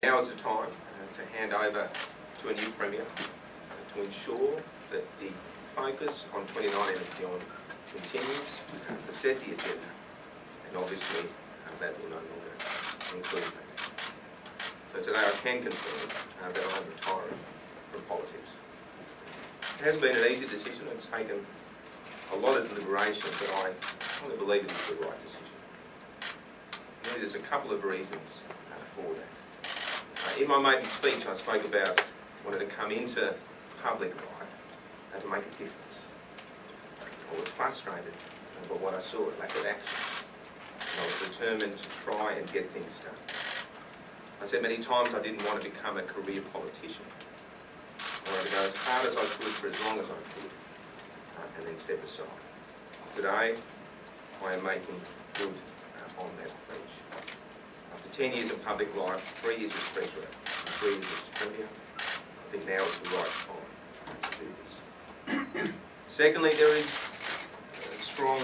Now is the time to hand over to a new Premier to ensure that the focus on 2019 and beyond continues to set the agenda, and obviously that will no longer include me. So today I can confirm that I'm retiring from politics. It hasn't been an easy decision. It's taken a lot of deliberation, but I only believe it is the right decision. Really, there's a couple of reasons for that. In my maiden speech, I spoke about wanting to come into public life to make a difference. I was frustrated by what I saw, lack of action. And I was determined to try and get things done. I said many times I didn't want to become a career politician. I wanted to go as hard as I could for as long as I could, and then step aside. Today, I am making good on that pledge. After 10 years of public life, 3 years as Treasurer, and 3 years as Premier, I think now is the right time to do this. Secondly, there is a strong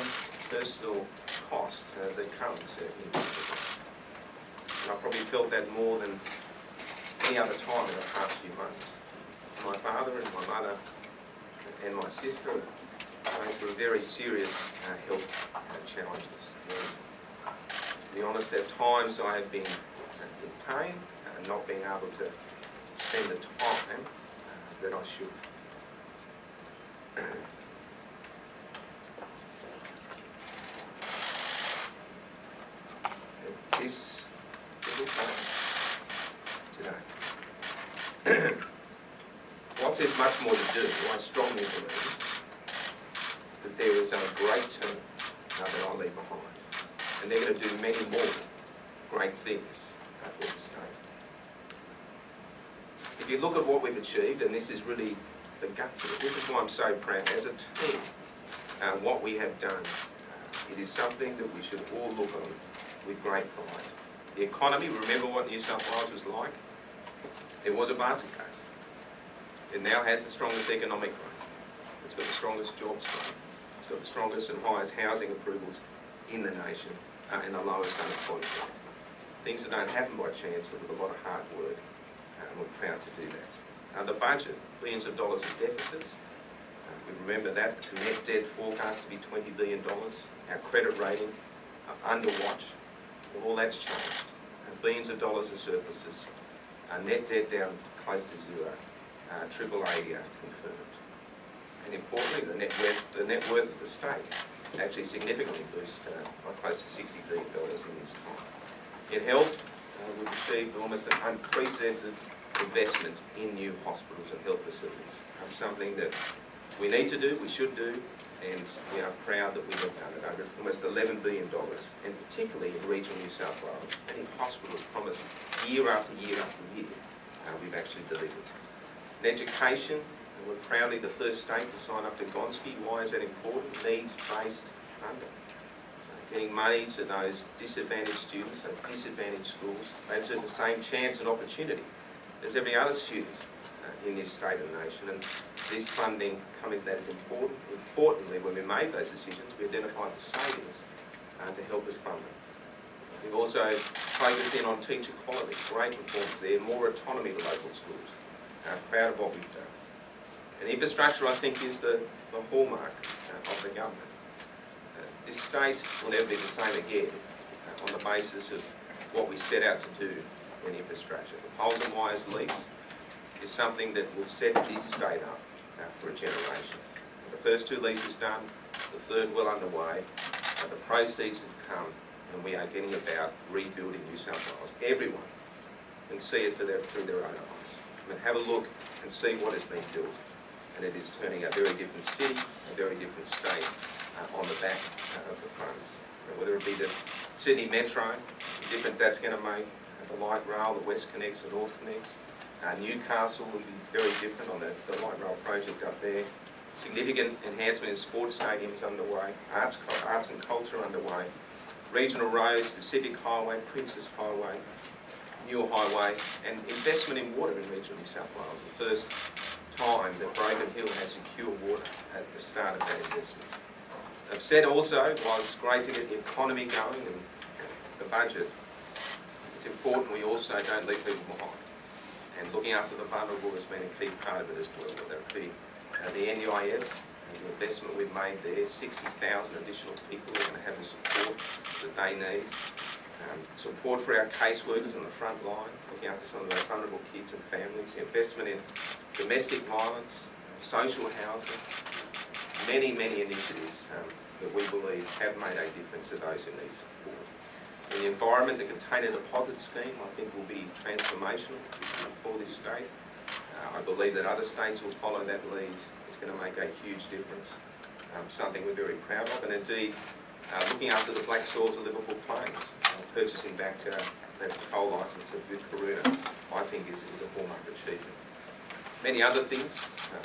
personal cost that comes in this. And I probably felt that more than any other time in the past few months. My father and my mother and my sister are going through very serious health challenges. And to be honest, at times I have been in pain and not being able to spend the time that I should. This will change today. Whilst there's much more to do, I strongly believe that there is a great team that I leave behind. And they're going to do many more great things for the state. If you look at what we've achieved, and this is really the guts of it, this is why I'm so proud. As a team, what we have done, it is something that we should all look on with great pride. The economy, remember what New South Wales was like? It was a basket case. It now has the strongest economic growth. It's got the strongest jobs growth. It's got the strongest and highest housing approvals in the nation, and the lowest unemployment rate. Things that don't happen by chance, but with a lot of hard work, and we're proud to do that. The budget, billions of dollars of deficits. We remember that net debt forecast to be $20 billion. Our credit rating under watch. Well, all that's changed. Billions of dollars of surpluses. Net debt down close to zero. AAA confirmed. And importantly, the net worth of the state actually significantly boosted by close to $60 billion in this time. In health, we've achieved almost an unprecedented investment in new hospitals and health facilities. Something that we need to do, we should do, and we are proud that we have done it over almost $11 billion, and particularly in regional New South Wales, and in hospitals promised year after year after year, we've actually delivered. In education, we're proudly the first state to sign up to Gonski. Why is that important? Needs-based funding. Getting money to those disadvantaged students, those disadvantaged schools. They deserve the same chance and opportunity as every other student in this state and nation. And this funding coming to that is important. Importantly, when we made those decisions, we identified the savings to help us fund them. We've also focused in on teacher quality. Great performance there. More autonomy to local schools. Proud of what we've done. And infrastructure, I think, is the hallmark of the government. This state will never be the same again on the basis of what we set out to do in infrastructure. The poles and wires lease is something that will set this state up for a generation. The first 2 leases done, the third well underway. The proceeds have come, and we are getting about rebuilding New South Wales. Everyone can see it through their own eyes. I mean, have a look and see what has been built. And it is turning a very different city, a very different state on the back of the funds. And whether it be the Sydney Metro, the difference that's going to make, the light rail, the West Connects, the North Connects. Newcastle will be very different on the light rail project up there. Significant enhancement in sports stadiums underway, arts and culture underway. Regional roads, Pacific Highway, Princess Highway, New Highway, and investment in water in regional New South Wales. The first time that Broken Hill has secure water at the start of that investment. I've said also, while it's great to get the economy going and the budget, it's important we also don't leave people behind. And looking after the vulnerable has been a key part of it as well. Whether it be the NDIS, and the investment we've made there, 60,000 additional people are going to have the support that they need. Support for our caseworkers on the front line, looking after some of our vulnerable kids and families, investment in domestic violence, social housing, many initiatives that we believe have made a difference to those who need support. In the environment, the container deposit scheme I think will be transformational for this state. I believe that other states will follow that lead. It's going to make a huge difference, something we're very proud of. And indeed, looking after the black soils of Liverpool Plains, purchasing back that coal licence with Karuna, I think is a hallmark achievement. Many other things,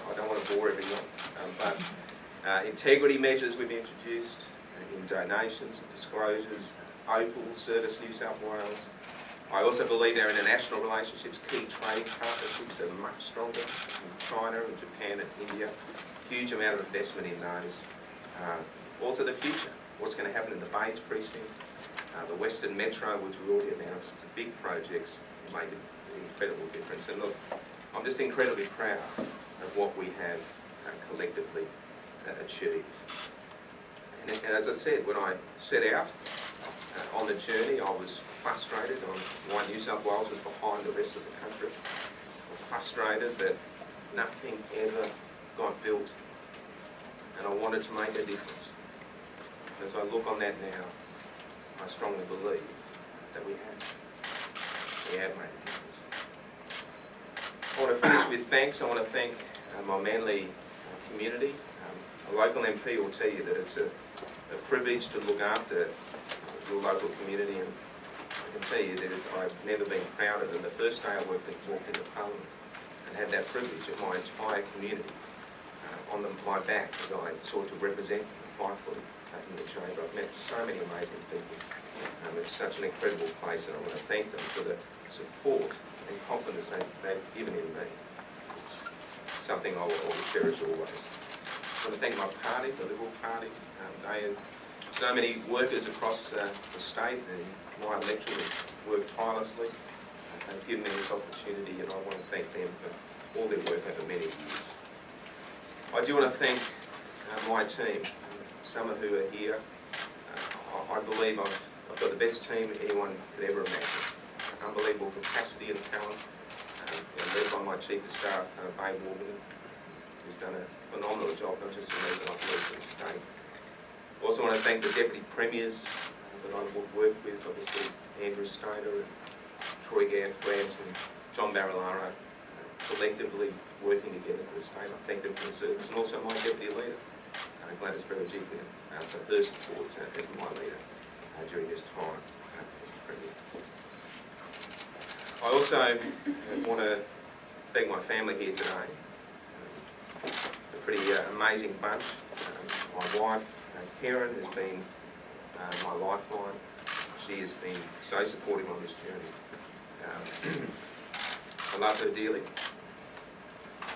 I don't want to bore everyone, but integrity measures we've introduced in donations and disclosures, Opal, Service New South Wales. I also believe our international relationships, key trading partnerships are much stronger in China and Japan and India. Huge amount of investment in those. Also the future, what's going to happen in the Baird precinct, the Western Metro, which we already announced, big projects will make an incredible difference. And look, I'm just incredibly proud of what we have collectively achieved. And as I said, when I set out on the journey, I was frustrated on why New South Wales was behind the rest of the country. I was frustrated that nothing ever got built, and I wanted to make a difference. As I look on that now, I strongly believe that we have made a difference. I want to finish with thanks. I want to thank my Manly community. A local MP will tell you that it's a privilege to look after your local community, and I can tell you that I've never been prouder than the first day I walked into Parliament and had that privilege of my entire community on my back as I sought to represent and fight for them in the chamber. I've met so many amazing people. It's such an incredible place, and I want to thank them for the support and confidence they've given in me. It's something I will cherish always. I want to thank my party, the Liberal Party. They and so many workers across the state and my electorate have worked tirelessly. They've given me this opportunity, and I want to thank them for all their work over many years. I do want to thank my team, some of who are here. I believe I've got the best team anyone could ever imagine. Unbelievable capacity and talent, led by my Chief of Staff, Baird, who's done a phenomenal job, not just for me, but I believe for the state. I also want to thank the Deputy Premiers that I've worked with, obviously Andrew Stoner and Troy Grant and John Barilaro, collectively working together for the state. I thank them for the service, and also my Deputy Leader, Gladys Berejiklian, for her support as my leader during this time as Premier. I also want to thank my family here today. A pretty amazing bunch. My wife, Karen, has been my lifeline. She has been so supportive on this journey. I love her dearly.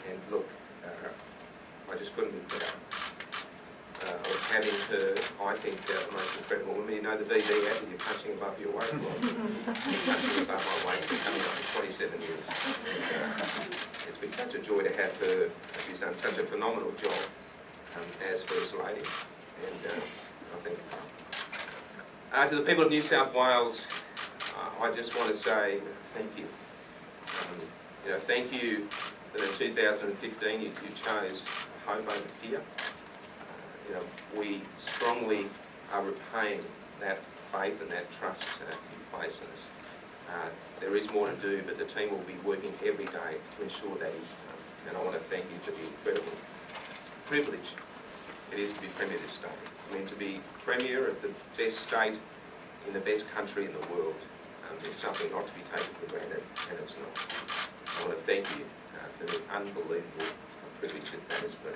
And look, I just couldn't be prouder of having her, I think, the most incredible woman. You know the VD ad, you're punching above your weight. Well, punching above my weight for coming up for 27 years. And, it's been such a joy to have her. She's done such a phenomenal job as First Lady. And I think to the people of New South Wales, I just want to say thank you. Thank you that in 2015 you chose hope over fear. We strongly are repaying that faith and that trust you place in us. There is more to do, but the team will be working every day to ensure that is done. And I want to thank you for the incredible privilege it is to be Premier of this state. I mean, to be Premier of the best state in the best country in the world is something not to be taken for granted, and it's not. I want to thank you for the unbelievable privilege that has been.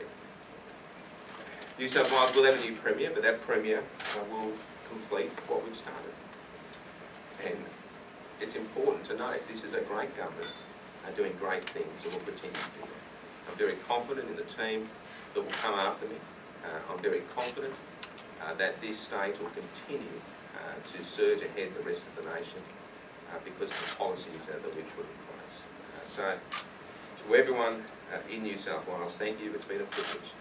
New South Wales will have a new Premier, but that Premier will complete what we've started. And it's important to note this is a great government doing great things and will continue to do that. I'm very confident in the team that will come after me. I'm very confident that this state will continue to surge ahead the rest of the nation. because of the policies that we put in place. So to everyone in New South Wales, thank you. It's been a privilege.